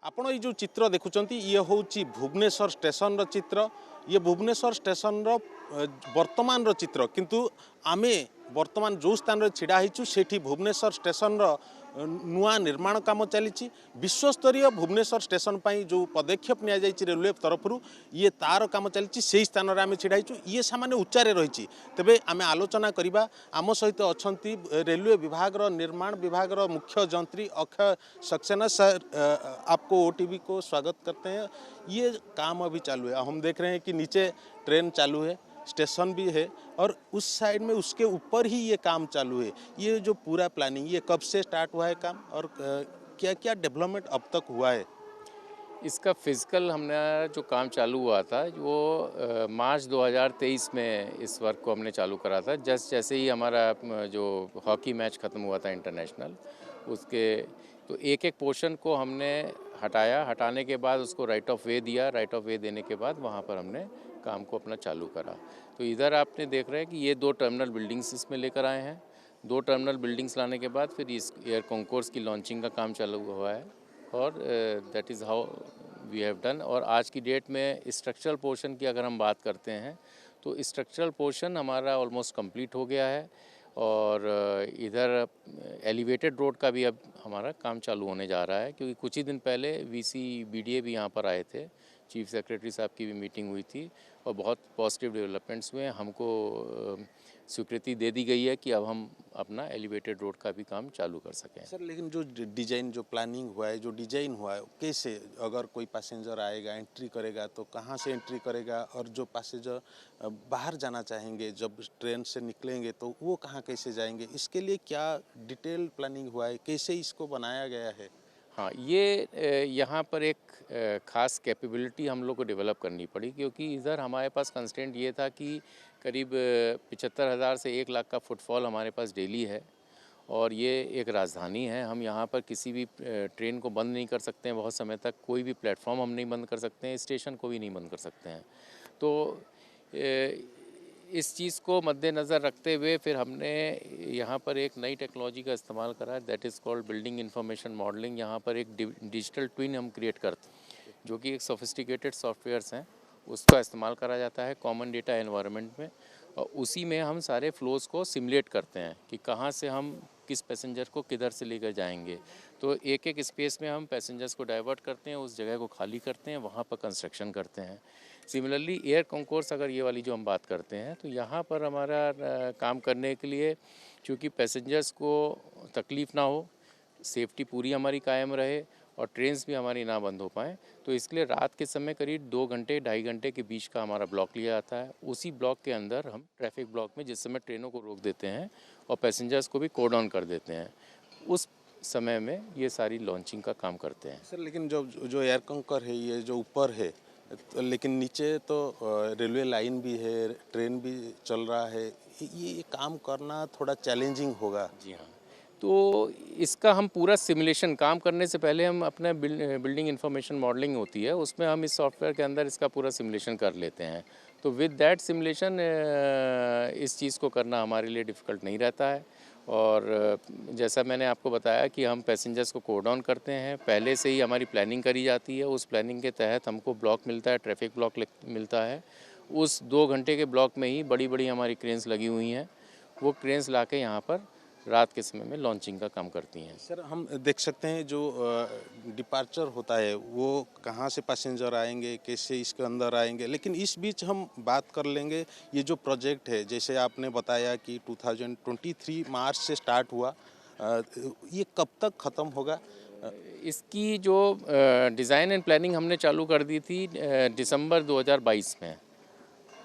आपण ये जो चित्र देखुंत ये हूँ भुवनेश्वर स्टेशन रो चित्र। ये भुवनेश्वर स्टेशन रो वर्तमान रो चित्र, किंतु आमे वर्तमान जो स्थान छिड़ा होइछु सेठी भुवनेश्वर स्टेशन रो नुआ निर्माण काम चली। विश्वस्तरीय भुवनेश्वर स्टेशन पाई जो पदक्षेप नि जाइछि रेलवे तरफ ये तार काम चली से स्थान रे आमे छिड़ा होइछु। ये सामान्य उच्चारे रही तेबे आमे आलोचना करिबा। आम सहित अछंती रेलवे विभाग रो निर्माण विभाग रो मुख्य जंत्री अक्षय सक्सेना सर। आपको ओटीवी को स्वागत करते हैं। ये काम अभी चालू है, हम देख रहे हैं कि नीचे ट्रेन चालू है, स्टेशन भी है और उस साइड में उसके ऊपर ही ये काम चालू है। ये जो पूरा प्लानिंग ये कब से स्टार्ट हुआ है काम और क्या क्या डेवलपमेंट अब तक हुआ है? इसका फिजिकल हमने जो काम चालू हुआ था वो मार्च 2023 में इस वर्क को हमने चालू करा था। जैसे ही हमारा जो हॉकी मैच ख़त्म हुआ था इंटरनेशनल, उसके तो एक एक पोर्शन को हमने हटाया। हटाने के बाद उसको राइट ऑफ वे दिया। राइट ऑफ वे देने के बाद वहाँ पर हमने काम को अपना चालू करा। तो इधर आपने देख रहे हैं कि ये 2 टर्मिनल बिल्डिंग्स इसमें लेकर आए हैं। 2 टर्मिनल बिल्डिंग्स लाने के बाद फिर इस एयर कॉन्कोर्स की लॉन्चिंग का काम चालू हुआ है और that is how we have done. और आज की डेट में स्ट्रक्चरल पोर्शन की अगर हम बात करते हैं तो स्ट्रक्चरल पोर्शन हमारा ऑलमोस्ट कंप्लीट हो गया है और इधर एलिवेटेड रोड का भी अब हमारा काम चालू होने जा रहा है, क्योंकि कुछ ही दिन पहले वीसी बीडीए भी यहाँ पर आए थे। चीफ सेक्रेटरी साहब की भी मीटिंग हुई थी और बहुत पॉजिटिव डेवलपमेंट्स हुए। हमको स्वीकृति दे दी गई है कि अब हम अपना एलिवेटेड रोड का भी काम चालू कर सकें। सर, लेकिन जो डिजाइन जो प्लानिंग हुआ है, जो डिजाइन हुआ है, कैसे अगर कोई पैसेंजर आएगा एंट्री करेगा तो कहाँ से एंट्री करेगा और जो पैसेंजर बाहर जाना चाहेंगे जब ट्रेन से निकलेंगे तो वो कहाँ कैसे जाएंगे, इसके लिए क्या डिटेल प्लानिंग हुआ है, कैसे इसको बनाया गया है? हाँ, ये यहाँ पर एक ख़ास कैपेबिलिटी हम लोग को डेवलप करनी पड़ी, क्योंकि इधर हमारे पास कंस्ट्रेंट ये था कि करीब 75,000 से 1 लाख का फुटफॉल हमारे पास डेली है और ये एक राजधानी है। हम यहाँ पर किसी भी ट्रेन को बंद नहीं कर सकते हैं बहुत समय तक। कोई भी प्लेटफॉर्म हम नहीं बंद कर सकते हैं, स्टेशन को भी नहीं बंद कर सकते हैं। तो इस चीज़ को मद्देनज़र रखते हुए फिर हमने यहाँ पर एक नई टेक्नोलॉजी का इस्तेमाल करा, that is called building information modelling. यहाँ पर एक डिजिटल ट्विन हम क्रिएट करते हैं, जो कि एक सोफिस्टिकेटेड सॉफ्टवेयर्स हैं, उसका इस्तेमाल करा जाता है कॉमन डेटा एनवायरनमेंट में। और उसी में हम सारे फ्लोज़ को सिमुलेट करते हैं कि कहाँ से हम किस पैसेंजर को किधर से लेकर जाएंगे। तो एक एक स्पेस में हम पैसेंजर्स को डाइवर्ट करते हैं, उस जगह को खाली करते हैं, वहाँ पर कंस्ट्रक्शन करते हैं। सिमिलरली एयर कॉन्कोर्स अगर ये वाली जो हम बात करते हैं तो यहाँ पर हमारा काम करने के लिए, चूँकि पैसेंजर्स को तकलीफ़ ना हो, सेफ्टी पूरी हमारी कायम रहे और ट्रेन्स भी हमारी ना बंद हो पाएँ, तो इसके लिए रात के समय करीब 2 घंटे 2.5 घंटे के बीच का हमारा ब्लॉक लिया जाता है। उसी ब्लॉक के अंदर हम ट्रैफिक ब्लॉक में जिस समय ट्रेनों को रोक देते हैं और पैसेंजर्स को भी कोड ऑन कर देते हैं, उस समय में ये सारी लॉन्चिंग का काम करते हैं। सर, लेकिन जो एयर कंकर है, ये जो ऊपर है, तो लेकिन नीचे तो रेलवे लाइन भी है, ट्रेन भी चल रहा है, ये काम करना थोड़ा चैलेंजिंग होगा। जी हाँ, तो इसका हम पूरा सिमुलेशन काम करने से पहले हम अपना बिल्डिंग इंफॉर्मेशन मॉडलिंग होती है, उसमें हम इस सॉफ्टवेयर के अंदर इसका पूरा सिमुलेशन कर लेते हैं। तो विद दैट सिमुलेशन इस चीज़ को करना हमारे लिए डिफ़िकल्ट नहीं रहता है। और जैसा मैंने आपको बताया कि हम पैसेंजर्स को कोड ऑन करते हैं, पहले से ही हमारी प्लानिंग करी जाती है। उस प्लानिंग के तहत हमको ब्लॉक मिलता है, ट्रैफिक ब्लॉक मिलता है। उस 2 घंटे के ब्लॉक में ही बड़ी बड़ी हमारी क्रेन्स लगी हुई हैं, वो क्रेन्स ला के यहाँ पर रात के समय में लॉन्चिंग का काम करती हैं। सर, हम देख सकते हैं जो डिपार्चर होता है वो कहाँ से पैसेंजर आएंगे, कैसे इसके अंदर आएंगे, लेकिन इस बीच हम बात कर लेंगे ये जो प्रोजेक्ट है, जैसे आपने बताया कि 2023 मार्च से स्टार्ट हुआ, ये कब तक ख़त्म होगा? इसकी जो डिज़ाइन एंड प्लानिंग हमने चालू कर दी थी दिसंबर 2022 में।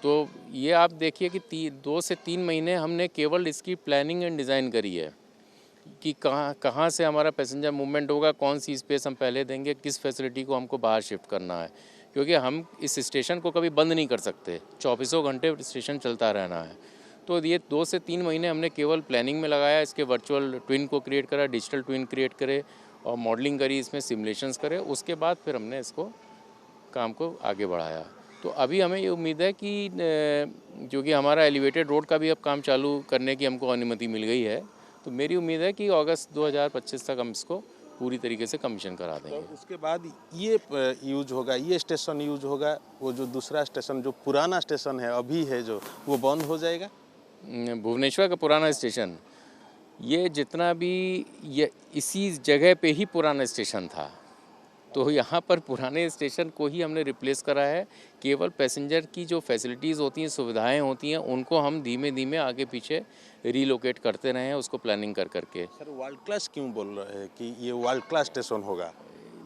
तो ये आप देखिए कि 2 से 3 महीने हमने केवल इसकी प्लानिंग एंड डिज़ाइन करी है कि कहाँ से हमारा पैसेंजर मूवमेंट होगा, कौन सी स्पेस हम पहले देंगे, किस फैसिलिटी को हमको बाहर शिफ्ट करना है, क्योंकि हम इस स्टेशन को कभी बंद नहीं कर सकते, 24 घंटे स्टेशन चलता रहना है। तो ये 2 से 3 महीने हमने केवल प्लानिंग में लगाया, इसके वर्चुअल ट्विन को क्रिएट करा, डिजिटल ट्विन क्रिएट करे और मॉडलिंग करी, इसमें सिमुलेशंस करे। उसके बाद फिर हमने इसको काम को आगे बढ़ाया। तो अभी हमें ये उम्मीद है कि जो कि हमारा एलिवेटेड रोड का भी अब काम चालू करने की हमको अनुमति मिल गई है, तो मेरी उम्मीद है कि अगस्त 2025 तक हम इसको पूरी तरीके से कमीशन करा देंगे। तो उसके बाद ये यूज होगा, ये स्टेशन यूज होगा, वो जो दूसरा स्टेशन जो पुराना स्टेशन है अभी है जो, वो बंद हो जाएगा। भुवनेश्वर का पुराना स्टेशन, ये जितना भी ये इसी जगह पे ही पुराना स्टेशन था, तो यहाँ पर पुराने स्टेशन को ही हमने रिप्लेस करा है। केवल पैसेंजर की जो फैसिलिटीज़ होती हैं, सुविधाएं होती हैं, उनको हम धीमे धीमे आगे पीछे रीलोकेट करते रहे हैं, उसको प्लानिंग कर करके। सर वर्ल्ड क्लास क्यों बोल रहे हैं कि ये वर्ल्ड क्लास स्टेशन होगा?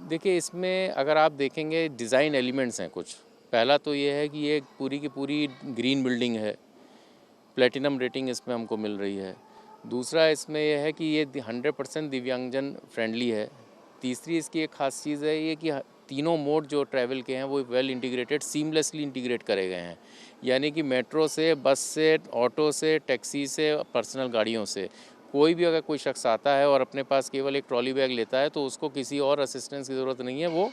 देखिए, इसमें अगर आप देखेंगे डिज़ाइन एलिमेंट्स हैं कुछ। पहला तो ये है कि ये पूरी की पूरी ग्रीन बिल्डिंग है, प्लेटिनम रेटिंग इसमें हमको मिल रही है। दूसरा इसमें यह है कि ये 100% दिव्यांगजन फ्रेंडली है। तीसरी इसकी एक ख़ास चीज़ है ये कि तीनों मोड जो ट्रैवल के हैं वो वेल इंटीग्रेटेड, सीमलेसली इंटीग्रेट करे गए हैं। यानी कि मेट्रो से, बस से, ऑटो से, टैक्सी से, पर्सनल गाड़ियों से कोई भी अगर कोई शख्स आता है और अपने पास केवल एक ट्रॉली बैग लेता है तो उसको किसी और असिस्टेंस की ज़रूरत नहीं है, वो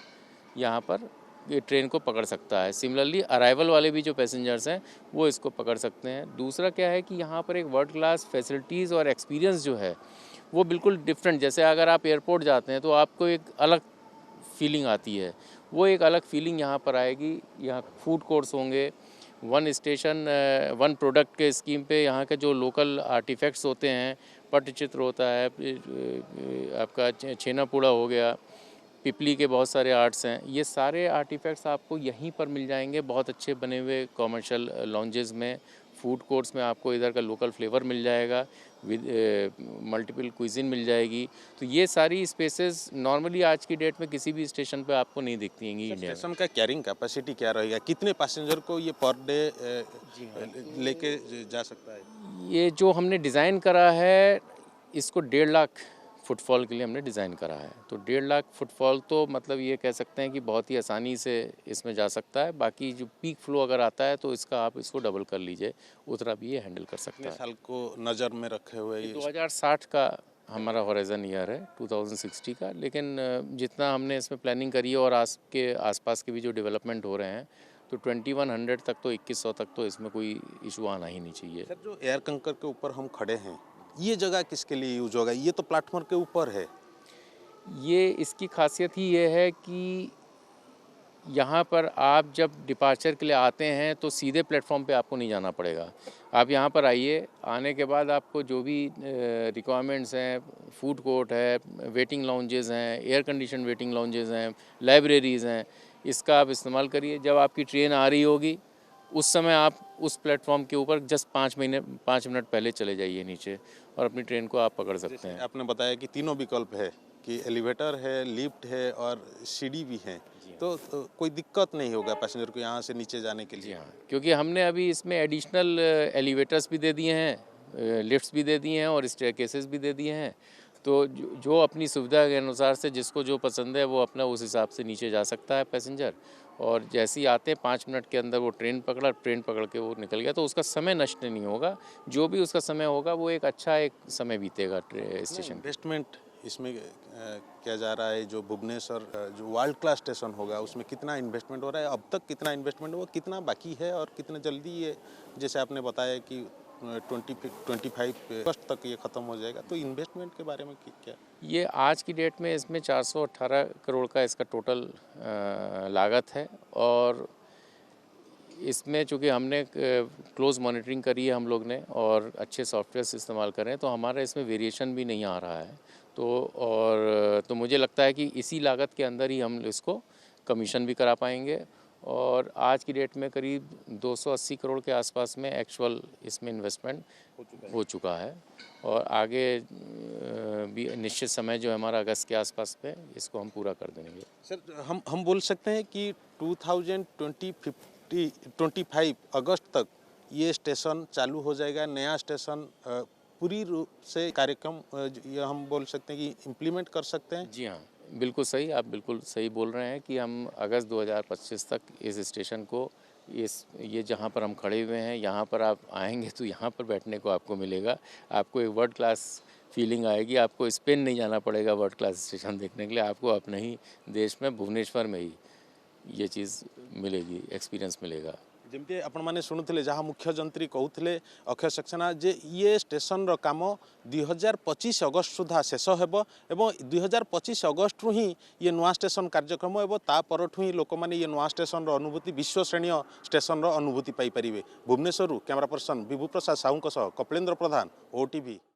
यहाँ पर ये ट्रेन को पकड़ सकता है। सिमिलरली अराइवल वाले भी जो पैसेंजर्स हैं वो इसको पकड़ सकते हैं। दूसरा क्या है कि यहाँ पर एक वर्ल्ड क्लास फैसिलिटीज़ और एक्सपीरियंस जो है वो बिल्कुल डिफरेंट। जैसे अगर आप एयरपोर्ट जाते हैं तो आपको एक अलग फीलिंग आती है, वो एक अलग फीलिंग यहाँ पर आएगी। यहाँ फूड कोर्ट्स होंगे, वन स्टेशन वन प्रोडक्ट के स्कीम पे यहाँ के जो लोकल आर्टिफैक्ट्स होते हैं, पट्टचित्र होता है, आपका छेना पूड़ा हो गया, पिपली के बहुत सारे आर्ट्स हैं, ये सारे आर्टिफैक्ट्स आपको यहीं पर मिल जाएंगे। बहुत अच्छे बने हुए कॉमर्शियल लॉन्जेस में, फूड कोर्ट्स में आपको इधर का लोकल फ्लेवर मिल जाएगा, विद मल्टीपल क्विज़िन मिल जाएगी। तो ये सारी स्पेसेस नॉर्मली आज की डेट में किसी भी स्टेशन पे आपको नहीं दिखती हैं इंडिया में। स्टेशन का कैरिंग कैपेसिटी क्या रहेगा, कितने पैसेंजर को ये पर डे लेके जा सकता है? ये जो हमने डिज़ाइन करा है इसको 1.5 लाख फुटफॉल के लिए हमने डिज़ाइन करा है। तो 1.5 लाख फुटफॉल तो मतलब ये कह सकते हैं कि बहुत ही आसानी से इसमें जा सकता है। बाकी जो पीक फ्लो अगर आता है तो इसका आप इसको डबल कर लीजिए, उतना भी ये हैंडल कर सकता कितने है। साल को नज़र में रखे हुए ये 2060 का हमारा हॉराइजन ईयर है, 2060 का। लेकिन जितना हमने इसमें प्लानिंग करी है और आसपास के भी जो डेवलपमेंट हो रहे हैं, तो 2100 तक तो 2100 तक तो इसमें कोई इशू आना ही नहीं चाहिए। सर जो एयर कंकर के ऊपर हम खड़े हैं, ये जगह किसके लिए यूज होगा? ये तो प्लेटफॉर्म के ऊपर है। ये इसकी खासियत ही ये है कि यहाँ पर आप जब डिपार्चर के लिए आते हैं तो सीधे प्लेटफॉर्म पे आपको नहीं जाना पड़ेगा। आप यहाँ पर आइए, आने के बाद आपको जो भी रिक्वायरमेंट्स हैं, फूड कोर्ट है, वेटिंग लाउंजेस हैं, एयर कंडीशन वेटिंग लाउंजेस हैं, लाइब्रेरीज़ हैं, इसका आप इस्तेमाल करिए। जब आपकी ट्रेन आ रही होगी उस समय आप उस प्लेटफॉर्म के ऊपर जस्ट 5 मिनट पहले चले जाइए नीचे और अपनी ट्रेन को आप पकड़ सकते हैं। आपने बताया कि तीनों विकल्प है कि एलिवेटर है, लिफ्ट है और सीढ़ी भी है, तो कोई दिक्कत नहीं होगा पैसेंजर को यहाँ से नीचे जाने के जी लिए। हाँ, क्योंकि हमने अभी इसमें एडिशनल एलिवेटर्स भी दे दिए हैं, लिफ्ट्स भी दे दिए हैं और स्टेयरकेसेस भी दे दिए हैं। तो जो अपनी सुविधा के अनुसार से जिसको जो पसंद है वो अपना उस हिसाब से नीचे जा सकता है पैसेंजर। और जैसे ही आते हैं 5 मिनट के अंदर वो ट्रेन पकड़ के वो निकल गया, तो उसका समय नष्ट नहीं होगा। जो भी उसका समय होगा वो एक अच्छा एक समय बीतेगा स्टेशन। इन्वेस्टमेंट इसमें किया जा रहा है, जो भुवनेश्वर जो वर्ल्ड क्लास स्टेशन होगा उसमें कितना इन्वेस्टमेंट हो रहा है, अब तक कितना इन्वेस्टमेंट हुआ, कितना बाकी है और कितना जल्दी ये, जैसे आपने बताया कि 25 अगस्त तक ये ख़त्म हो जाएगा, तो इन्वेस्टमेंट के बारे में क्या? ये आज की डेट में इसमें 418 करोड़ का इसका टोटल लागत है। और इसमें चूँकि हमने क्लोज मॉनिटरिंग करी है हम लोग ने और अच्छे सॉफ्टवेयर्स इस्तेमाल कर रहे हैं, तो हमारा इसमें वेरिएशन भी नहीं आ रहा है। तो मुझे लगता है कि इसी लागत के अंदर ही हम इसको कमीशन भी करा पाएंगे। और आज की डेट में करीब 280 करोड़ के आसपास में एक्चुअल इसमें इन्वेस्टमेंट हो चुका है। और आगे भी निश्चित समय जो है हमारा अगस्त के आसपास में इसको हम पूरा कर देंगे। सर हम बोल सकते हैं कि 2025 अगस्त तक ये स्टेशन चालू हो जाएगा, नया स्टेशन पूरी रूप से कार्यक्रम ये हम बोल सकते हैं कि इम्प्लीमेंट कर सकते हैं। जी हाँ, बिल्कुल सही, आप बिल्कुल सही बोल रहे हैं कि हम अगस्त 2025 तक इस स्टेशन को ये जहाँ पर हम खड़े हुए हैं यहाँ पर आप आएंगे तो यहाँ पर बैठने को आपको मिलेगा। आपको एक वर्ल्ड क्लास फीलिंग आएगी। आपको स्पेन नहीं जाना पड़ेगा वर्ल्ड क्लास स्टेशन देखने के लिए, आपको अपने ही देश में भुवनेश्वर में ही ये चीज़ मिलेगी, एक्सपीरियंस मिलेगा। जमती आपण माने शुणुले जहाँ मुख्य जंत्री कहते अक्षय सक्सेना जे ये स्टेशन रो काम 2025 अगस्त सुधा शेष हेबो एवं 2025 अगस्त रु ही ये नुआ स्टेशन कार्यक्रम एवं ता परठु ही लोक माने ये नुआ स्टेशन रो अनुभूति विश्व श्रेणी स्टेशन रो अनुभूति पाई परिबे। भुवनेश्वर कैमरा पर्सन विभू प्रसाद साहू कपिलेन्द्र प्रधान, ओटीवी।